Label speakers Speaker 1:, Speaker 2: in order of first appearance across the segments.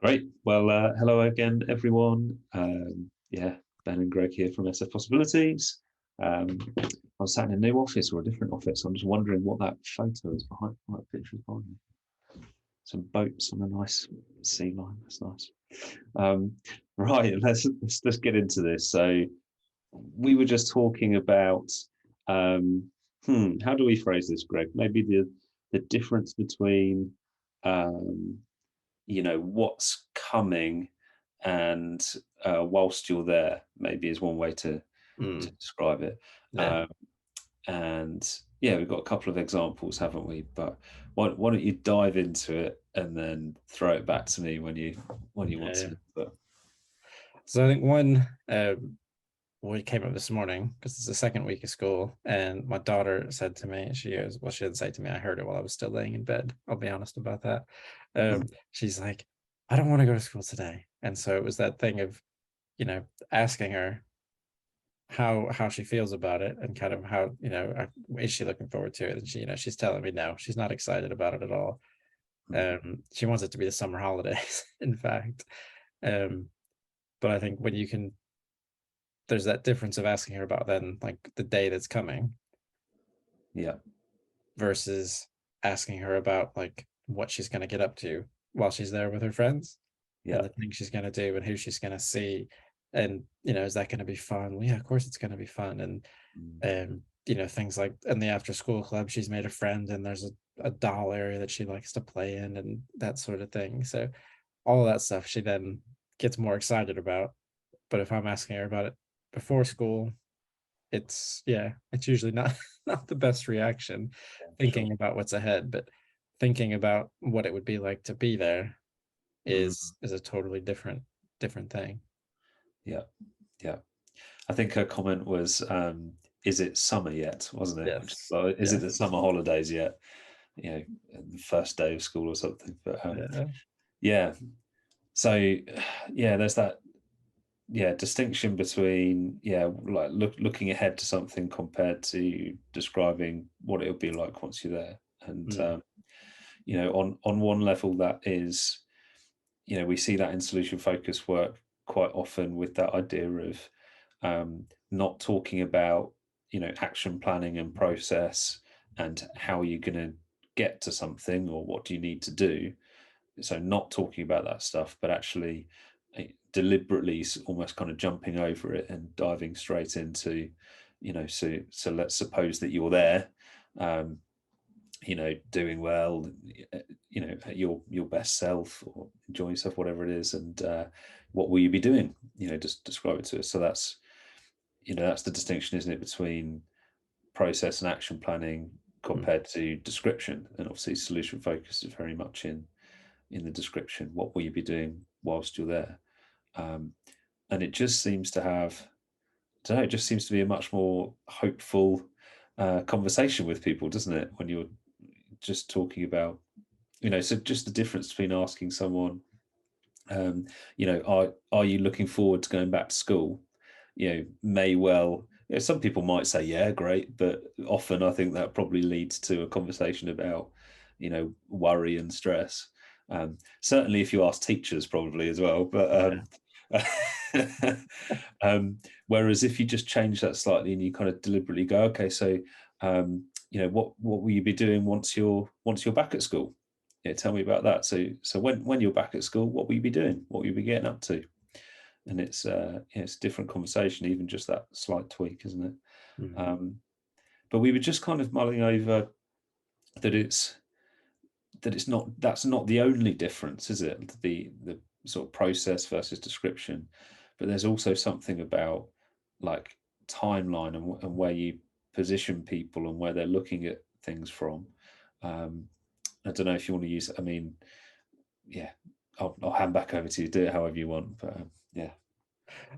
Speaker 1: Great. Well, hello again, everyone. Ben and Greg here from SF Possibilities. I was sat in a new office or a different office. I'm just wondering what that photo is behind, what that picture is behind me. Some boats on a nice sea line. That's nice. Right, let's get into this. So we were just talking about how do we phrase this, Greg? Maybe the difference between um, what's coming and whilst you're there, maybe is one way to
Speaker 2: Mm,
Speaker 1: describe it.
Speaker 2: yeah,
Speaker 1: um, and yeah, we've got a couple of examples, haven't we? But why don't you dive into it and then throw it back to me when you want
Speaker 2: yeah.
Speaker 1: to. But
Speaker 2: So I think one we came up this morning because it's the second week of school, and my daughter said to me, she goes, well, she didn't say to me, I heard it while I was still laying in bed. I'll be honest about that. She's like, I don't want to go to school today. And so it was that thing of, asking her how she feels about it and kind of how, is she looking forward to it? And she, she's telling me no, she's not excited about it at all. She wants it to be the summer holidays, in fact. Um, but I think when you can, there's that difference of asking her about then like the day that's coming
Speaker 1: yeah,
Speaker 2: versus asking her about like what she's going to get up to while she's there with her friends and
Speaker 1: yeah,
Speaker 2: the things she's going to do and who she's going to see. And, is that going to be fun? Well, yeah, of course it's going to be fun. And,
Speaker 1: mm,
Speaker 2: things like in the after school club, she's made a friend and there's a doll area that she likes to play in and that sort of thing. So all of that stuff she then gets more excited about. But if I'm asking her about it before school, it's usually not not the best reaction,
Speaker 1: sure.
Speaker 2: thinking about what's ahead, but thinking about what it would be like to be there
Speaker 1: Mm,
Speaker 2: is a totally different thing.
Speaker 1: yeah, yeah. I think her comment was, "Is it summer yet?" Wasn't it? Which,
Speaker 2: Yes.
Speaker 1: well, is it
Speaker 2: Yeah.
Speaker 1: the summer holidays yet? The first day of school or something. But
Speaker 2: Yeah.
Speaker 1: yeah, so yeah, there's that distinction between like looking ahead to something compared to describing what it would be like once you're there. And
Speaker 2: Mm,
Speaker 1: on one level, that is, we see that in solution focused work quite often with that idea of not talking about action planning and process and how you're going to get to something or what do you need to do. So not talking about that stuff, but actually deliberately almost kind of jumping over it and diving straight into, so let's suppose that you're there, um, doing well, at your best self or enjoying yourself, whatever it is. And what will you be doing? Just describe it to us. So that's the distinction, isn't it, between process and action planning
Speaker 2: mm,
Speaker 1: compared to description. And obviously solution focus is very much in the description. What will you be doing whilst you're there? Um, and it just seems to have, I don't know, it just seems to be a much more hopeful conversation with people, doesn't it? When you're just talking about, so just the difference between asking someone, are you looking forward to going back to school? May well, some people might say, yeah, great, but often I think that probably leads to a conversation about, worry and stress. Certainly, if you ask teachers, probably as well. But
Speaker 2: yeah.
Speaker 1: whereas if you just change that slightly and you kind of deliberately go, okay, so what will you be doing once you're back at school? Yeah, tell me about that. So when you're back at school, what will you be doing? What will you be getting up to? And it's a different conversation, even just that slight tweak, isn't it?
Speaker 2: Mm,
Speaker 1: Um, but we were just kind of mulling over that it's not, that's not the only difference, is it? The sort of process versus description, but there's also something about like timeline and where you position people and where they're looking at things from. Um, I don't know if you want to use. I mean, yeah, I'll hand back over to you. Do it however you want. But yeah,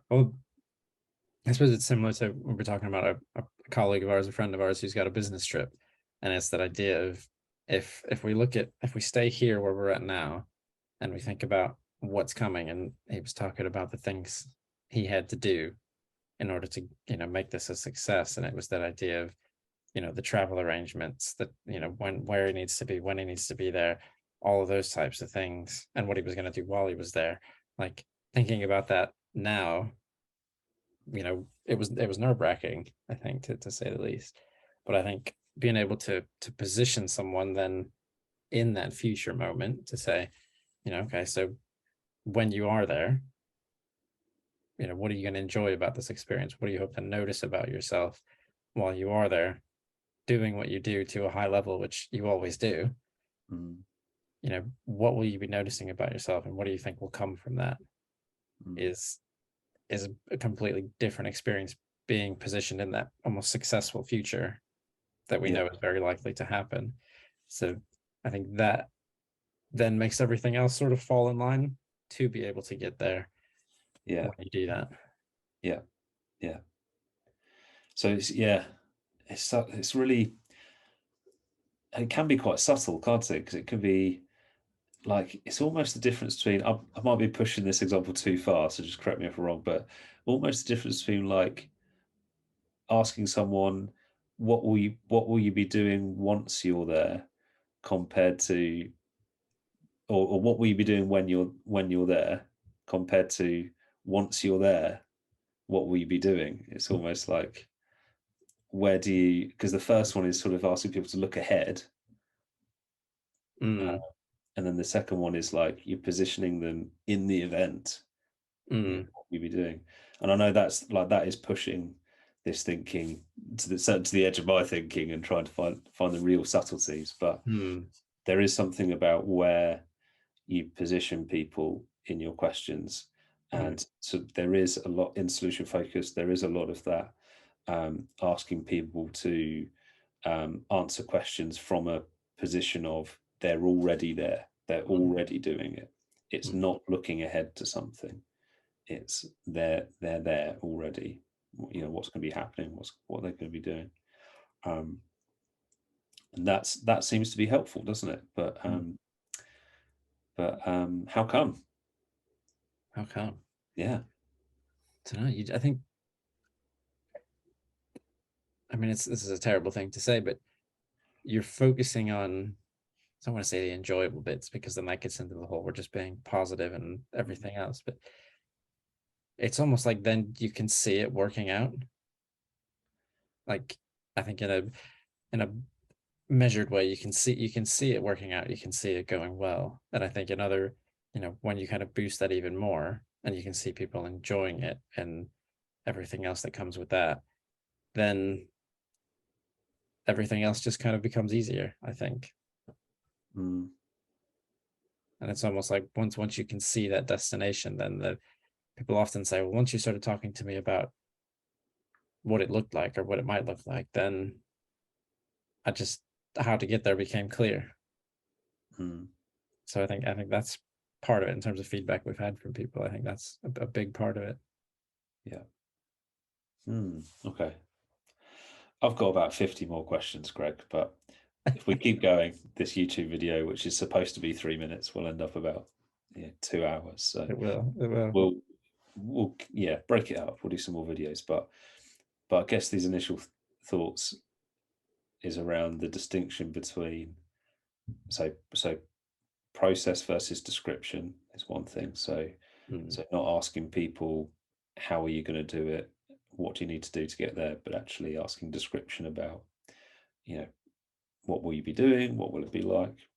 Speaker 2: well, I suppose it's similar to when we're talking about a colleague of ours, a friend of ours who's got a business trip, and it's that idea of if we stay here where we're at now and we think about what's coming, and he was talking about the things he had to do in order to make this a success, and it was that idea of the travel arrangements, that when where he needs to be, when he needs to be there, all of those types of things, and what he was going to do while he was there. Like thinking about that now, it was nerve-wracking, I think, to say the least. But I think being able to position someone then in that future moment to say, okay, so when you are there, what are you going to enjoy about this experience? What do you hope to notice about yourself while you are there doing what you do to a high level, which you always do?
Speaker 1: Mm.
Speaker 2: What will you be noticing about yourself, and what do you think will come from that?
Speaker 1: Mm.
Speaker 2: Is a completely different experience being positioned in that almost successful future that we know is very likely to happen. So I think that then makes everything else sort of fall in line to be able to get there.
Speaker 1: Yeah.
Speaker 2: When you do that.
Speaker 1: Yeah. Yeah. So it's really, it can be quite subtle, can't it? Because it can be like, it's almost the difference between, I might be pushing this example too far, so just correct me if I'm wrong, but almost the difference between like asking someone, what will you be doing once you're there, compared to, or what will you be doing when you're there, compared to once you're there, what will you be doing? It's almost like, where do you, because the first one is sort of asking people to look ahead,
Speaker 2: Mm.
Speaker 1: and then the second one is like you're positioning them in the event.
Speaker 2: Mm.
Speaker 1: What we be doing. And I know that is pushing this thinking to the edge of my thinking and trying to find the real subtleties. But
Speaker 2: Mm.
Speaker 1: there is something about where you position people in your questions. And so there is a lot in solution focus. There is a lot of that, asking people to answer questions from a position of they're already there. They're already doing it. It's not looking ahead to something. It's they're there already. What's going to be happening, what they're going to be doing, and that seems to be helpful, doesn't it? But how come?
Speaker 2: How come?
Speaker 1: Yeah.
Speaker 2: I don't know. I think. I mean, this is a terrible thing to say, but you're focusing on. I don't want to say the enjoyable bits because then that gets into the whole we're just being positive and everything else. But it's almost like then you can see it working out. Like I think in a measured way, you can see it working out. You can see it going well. And I think another, when you kind of boost that even more, and you can see people enjoying it and everything else that comes with that, then everything else just kind of becomes easier, I think.
Speaker 1: Mm.
Speaker 2: And it's almost like once you can see that destination, then the people often say, well, once you started talking to me about what it looked like or what it might look like, then I just how to get there became clear.
Speaker 1: Mm.
Speaker 2: So I think that's part of it in terms of feedback we've had from people. I think that's a big part of it.
Speaker 1: Yeah. Okay. I've got about 50 more questions, Greg, but if we keep going, this YouTube video, which is supposed to be 3 minutes, will end up about 2 hours. So
Speaker 2: It will. It will.
Speaker 1: we'll break it up. We'll do some more videos, but I guess these initial thoughts is around the distinction between so process versus description is one thing. So not asking people how are you going to do it, what do you need to do to get there, but actually asking description about what will you be doing, what will it be like,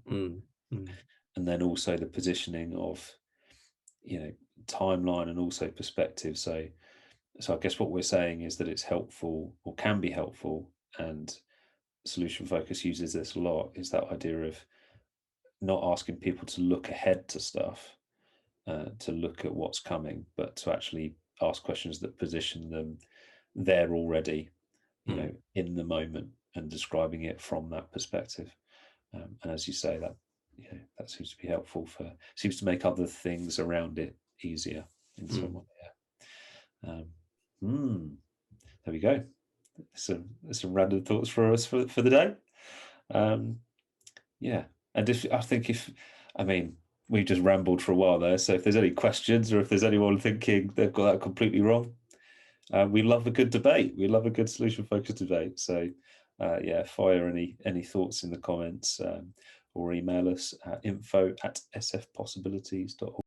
Speaker 1: and then also the positioning of timeline and also perspective. So I guess what we're saying is that it's helpful or can be helpful, and solution focus uses this a lot, is that idea of not asking people to look ahead to stuff, to look at what's coming, but to actually ask questions that position them there already, in the moment, and describing it from that perspective. And as you say, that seems to be helpful seems to make other things around it easier in some way. There we go. Some random thoughts for us for the day. Yeah, and I mean, we've just rambled for a while there. So if there's any questions, or if there's anyone thinking they've got that completely wrong, we love a good debate. We love a good solution focused debate. So fire any thoughts in the comments, or email us at info@sfpossibilities.org.